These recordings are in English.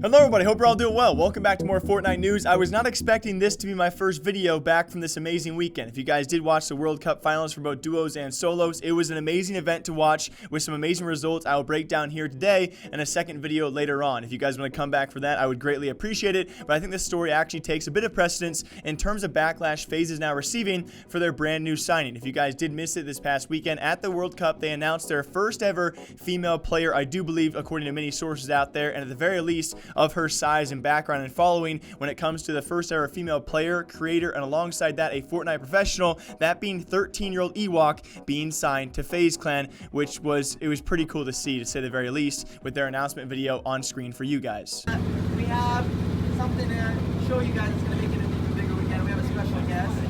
Hello everybody, hope you're all doing well. Welcome back to more Fortnite news. I was not expecting this to be my first video back from this amazing weekend. If you guys did watch the World Cup finals for both duos and solos, it was an amazing event to watch with some amazing results I will break down here today and a second video later on. If you guys want to come back for that, I would greatly appreciate it. But I think this story actually takes a bit of precedence in terms of backlash FaZe is now receiving for their brand new signing. If you guys did miss it this past weekend at the World Cup, they announced their first ever female player, I do believe, according to many sources out there, and at the very least of her size and background and following when it comes to the first ever female player, creator, and alongside that a Fortnite professional, that being 13-year-old EwOK being signed to FaZe Clan, which was pretty cool to see, to say the very least, with their announcement video on screen for you guys. We have something to show you guys. It's going to make it an even bigger weekend. We have a special guest.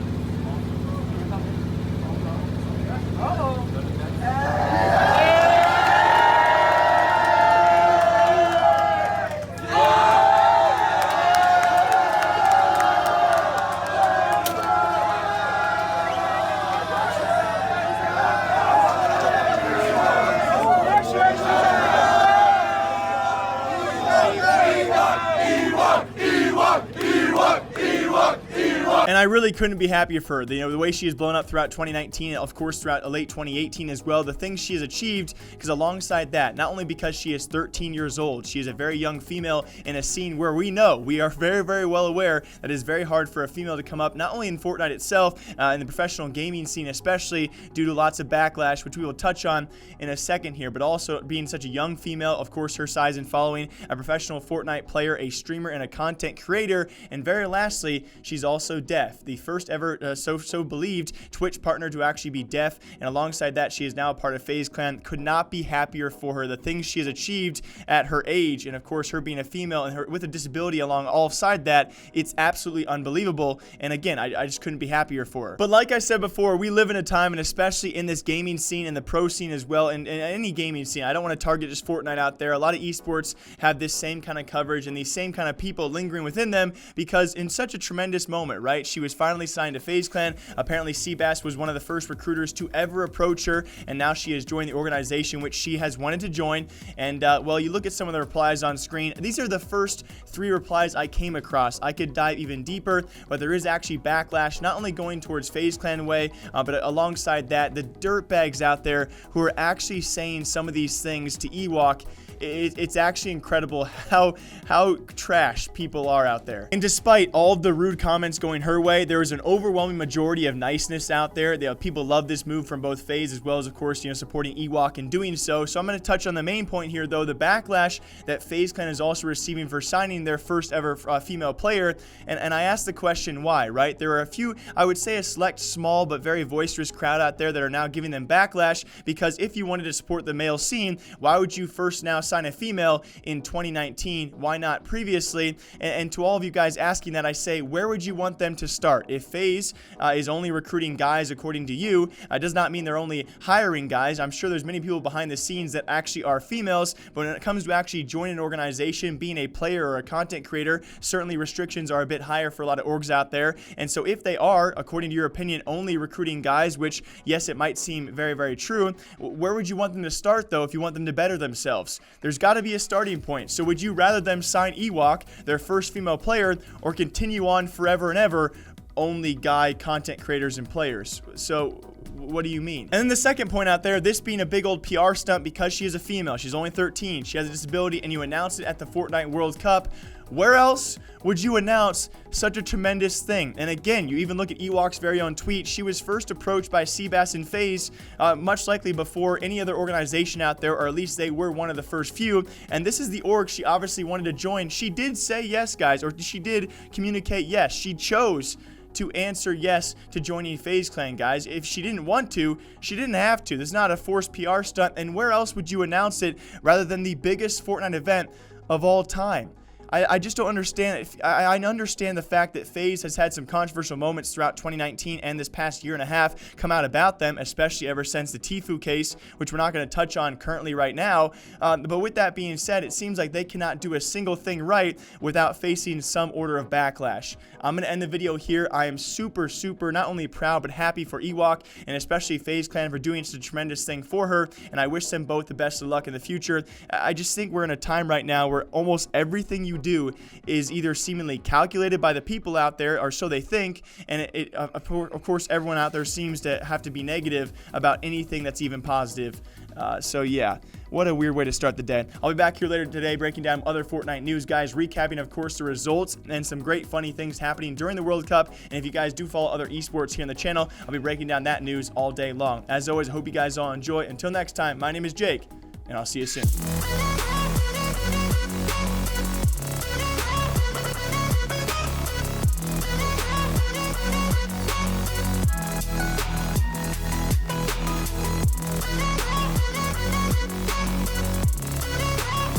And I really couldn't be happier for her. The way she has blown up throughout 2019, of course throughout late 2018 as well, the things she has achieved, because alongside that, not only because she is 13 years old, she is a very young female in a scene where we are very, very well aware that it is very hard for a female to come up, not only in Fortnite itself, in the professional gaming scene especially, due to lots of backlash, which we will touch on in a second here, but also being such a young female, of course her size and following, a professional Fortnite player, a streamer, and a content creator, and very lastly, she's also deaf. The first ever so believed Twitch partner to actually be deaf, and alongside that she is now a part of FaZe Clan. Could not be happier for her. The things she has achieved at her age, and of course her being a female and her with a disability along all side that, it's absolutely unbelievable. And again, I just couldn't be happier for her. But like I said before, we live in a time, and especially in this gaming scene and the pro scene as well, and any gaming scene, I don't want to target just Fortnite out there. A lot of esports have this same kind of coverage and these same kind of people lingering within them, because in such a tremendous moment, right? She was finally signed to FaZe Clan. Apparently Seabass was one of the first recruiters to ever approach her, and now she has joined the organization which she has wanted to join. And well, you look at some of the replies on screen. These are the first 3 replies I came across. I could dive even deeper, but there is actually backlash, not only going towards FaZe Clan way, but alongside that, the dirtbags out there who are actually saying some of these things to EwOK. It's actually incredible how trash people are out there. And despite all of the rude comments going her way, there is an overwhelming majority of niceness out there. People love this move from both FaZe as well as, of course, supporting EwOK in doing so. So I'm going to touch on the main point here, though, the backlash that FaZe Clan is also receiving for signing their first ever female player. And I asked the question, why, right? There are a few, I would say a select, small, but very boisterous crowd out there that are now giving them backlash, because if you wanted to support the male scene, why would you first now sign a female in 2019? Why not previously? And to all of you guys asking that, I say, where would you want them to start? If FaZe is only recruiting guys according to you, does not mean they're only hiring guys. I'm sure there's many people behind the scenes that actually are females, but when it comes to actually joining an organization, being a player or a content creator, certainly restrictions are a bit higher for a lot of orgs out there. And so if they are, according to your opinion, only recruiting guys, which yes, it might seem very, very true, where would you want them to start though if you want them to better themselves? There's got to be a starting point. So would you rather them sign EwOK, their first female player, or continue on forever and ever only guy content creators and players? So what do you mean? And then the second point out there, this being a big old PR stunt because she is a female, she's only 13, she has a disability, and you announce it at the Fortnite World Cup. Where else would you announce such a tremendous thing? And again, you even look at EwOK's very own tweet. She was first approached by Seabass and FaZe, much likely before any other organization out there, or at least they were one of the first few. And this is the org she obviously wanted to join. She did say yes, guys, or she did communicate yes. She chose to answer yes to joining FaZe Clan, guys. If she didn't want to, she didn't have to. This is not a forced PR stunt. And where else would you announce it rather than the biggest Fortnite event of all time? I just don't understand it. I understand the fact that FaZe has had some controversial moments throughout 2019 and this past year and a half come out about them, especially ever since the Tfue case, which we're not going to touch on currently right now. But with that being said, it seems like they cannot do a single thing right without facing some order of backlash. I'm going to end the video here. I am super not only proud but happy for EwOK and especially FaZe Clan for doing such a tremendous thing for her, and I wish them both the best of luck in the future. I just think we're in a time right now where almost everything you do is either seemingly calculated by the people out there, or so they think, and of course everyone out there seems to have to be negative about anything that's even positive. So yeah, what a weird way to start the day. I'll be back here later today breaking down other Fortnite news, guys, recapping, of course, the results and some great funny things happening during the World Cup. And if you guys do follow other esports here on the channel, I'll be breaking down that news all day long. As always, I hope you guys all enjoy. Until next time, my name is Jake, and I'll see you soon.